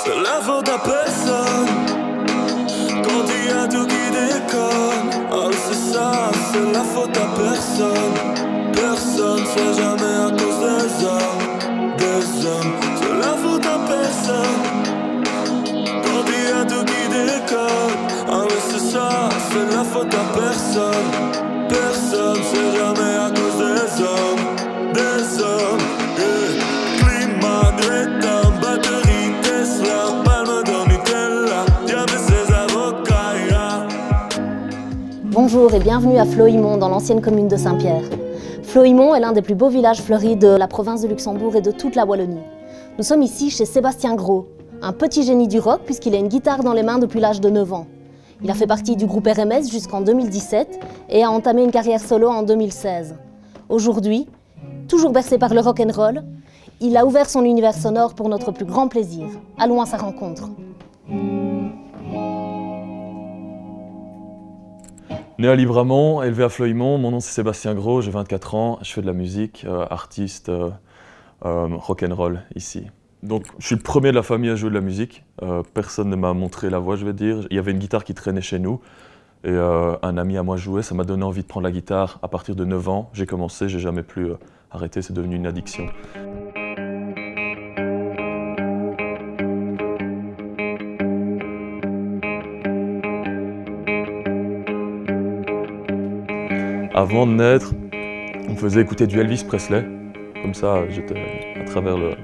c'est la faute à personne. Quand il y a tout qui déconne, ah oui c'est ça, c'est la faute à personne. Personne, c'est jamais à cause des hommes, des hommes. C'est la faute à personne. Quand il y a tout qui déconne, ah oui c'est ça, c'est la faute à personne. Personne, c'est jamais à cause des hommes, des hommes. Climat, Greta, batterie, Tesla, palme de Nutella, diable ses avocats. Bonjour et bienvenue à Floimont, dans l'ancienne commune de Saint-Pierre. Floimont est l'un des plus beaux villages fleuris de la province de Luxembourg et de toute la Wallonie. Nous sommes ici chez Sébastien Gros, un petit génie du rock puisqu'il a une guitare dans les mains depuis l'âge de 9 ans. Il a fait partie du groupe RMS jusqu'en 2017 et a entamé une carrière solo en 2016. Aujourd'hui, toujours bercé par le rock'n'roll, il a ouvert son univers sonore pour notre plus grand plaisir. Allons à sa rencontre. Né à Libramont, élevé à Floimont, mon nom c'est Sébastien Gros, j'ai 24 ans, je fais de la musique, artiste, rock'n'roll ici. Donc je suis le premier de la famille à jouer de la musique, personne ne m'a montré la voie je vais dire. Il y avait une guitare qui traînait chez nous et un ami à moi jouait, ça m'a donné envie de prendre la guitare. À partir de 9 ans, j'ai commencé, j'ai jamais plus arrêté, c'est devenu une addiction. Avant de naître, on me faisait écouter du Elvis Presley, comme ça j'étais à travers le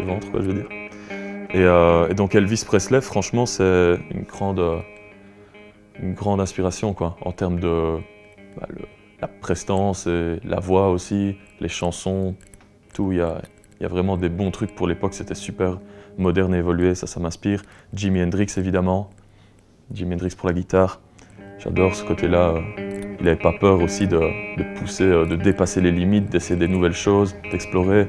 ventre, quoi, je veux dire. Et donc Elvis Presley, franchement, c'est une grande inspiration, quoi, en termes de la prestance et la voix aussi, les chansons, tout. Il y a vraiment des bons trucs pour l'époque, c'était super moderne et évolué, ça m'inspire. Jimi Hendrix, évidemment. Jimi Hendrix pour la guitare, j'adore ce côté-là. Il n'avait pas peur aussi de pousser, de dépasser les limites, d'essayer des nouvelles choses, d'explorer.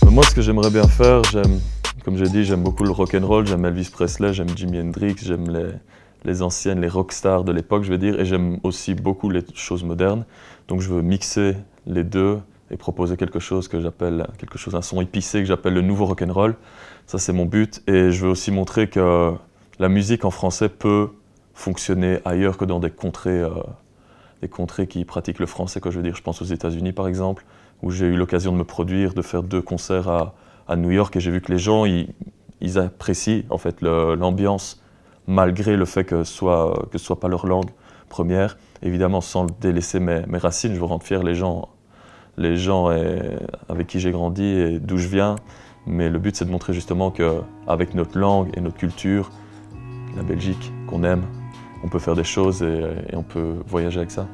Moi, ce que j'aimerais bien faire, comme j'ai dit, j'aime beaucoup le rock'n'roll, j'aime Elvis Presley, j'aime Jimi Hendrix, j'aime les anciennes, les rockstars de l'époque, je vais dire, et j'aime aussi beaucoup les choses modernes. Donc je veux mixer les deux et proposer quelque chose que j'appelle, un son épicé que j'appelle le nouveau rock'n'roll. Ça, c'est mon but. Et je veux aussi montrer que la musique en français peut fonctionner ailleurs que dans des contrées qui pratiquent le français, quoi, je veux dire. Je pense aux États-Unis, par exemple, où j'ai eu l'occasion de me produire, de faire 2 concerts à New York, et j'ai vu que les gens, ils apprécient en fait l'ambiance, malgré le fait que ce soit pas leur langue première. Évidemment, sans délaisser mes racines, je veux rendre fiers les gens avec qui j'ai grandi et d'où je viens. Mais le but, c'est de montrer justement qu'avec notre langue et notre culture, la Belgique qu'on aime, on peut faire des choses et on peut voyager avec ça.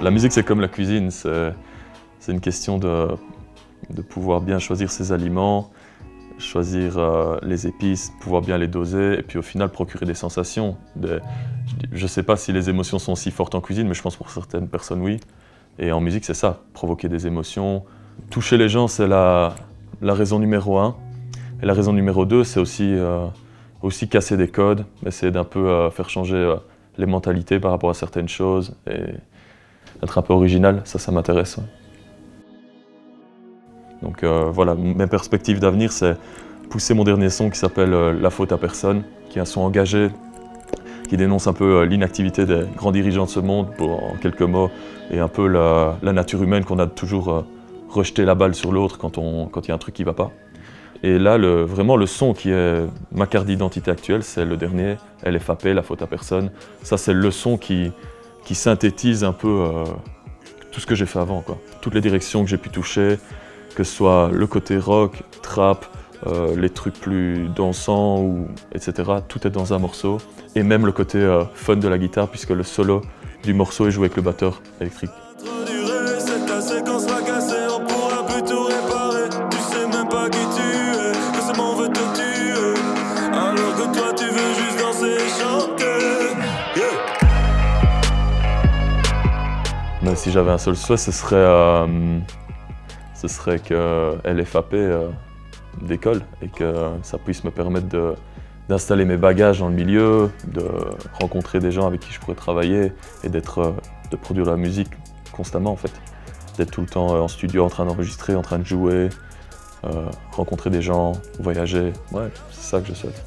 La musique, c'est comme la cuisine, c'est une question de pouvoir bien choisir ses aliments, choisir les épices, pouvoir bien les doser et puis au final procurer des sensations. Je ne sais pas si les émotions sont si fortes en cuisine, mais je pense pour certaines personnes, oui. Et en musique, c'est ça, provoquer des émotions. Toucher les gens, c'est la raison numéro 1. Et la raison numéro 2, c'est aussi casser des codes, essayer d'un peu faire changer les mentalités par rapport à certaines choses. Et être un peu original, ça m'intéresse. Ouais. Donc voilà, mes perspectives d'avenir, c'est pousser mon dernier son qui s'appelle La faute à personne, qui est un son engagé, qui dénonce un peu l'inactivité des grands dirigeants de ce monde, en quelques mots, et un peu la nature humaine qu'on a de toujours rejeter la balle sur l'autre quand il y a un truc qui ne va pas. Et là, vraiment le son qui est ma carte d'identité actuelle, c'est le dernier, LFAP, La faute à personne. Ça, c'est le son qui synthétise un peu tout ce que j'ai fait avant, quoi. Toutes les directions que j'ai pu toucher, que ce soit le côté rock, trap, les trucs plus dansants, etc. Tout est dans un morceau. Et même le côté fun de la guitare, puisque le solo du morceau est joué avec le batteur électrique. Mais si j'avais un seul souhait, ce serait que LFAP décolle et que ça puisse me permettre d'installer mes bagages dans le milieu, de rencontrer des gens avec qui je pourrais travailler et de produire de la musique constamment en fait. D'être tout le temps en studio en train d'enregistrer, en train de jouer, rencontrer des gens, voyager. Ouais, c'est ça que je souhaite.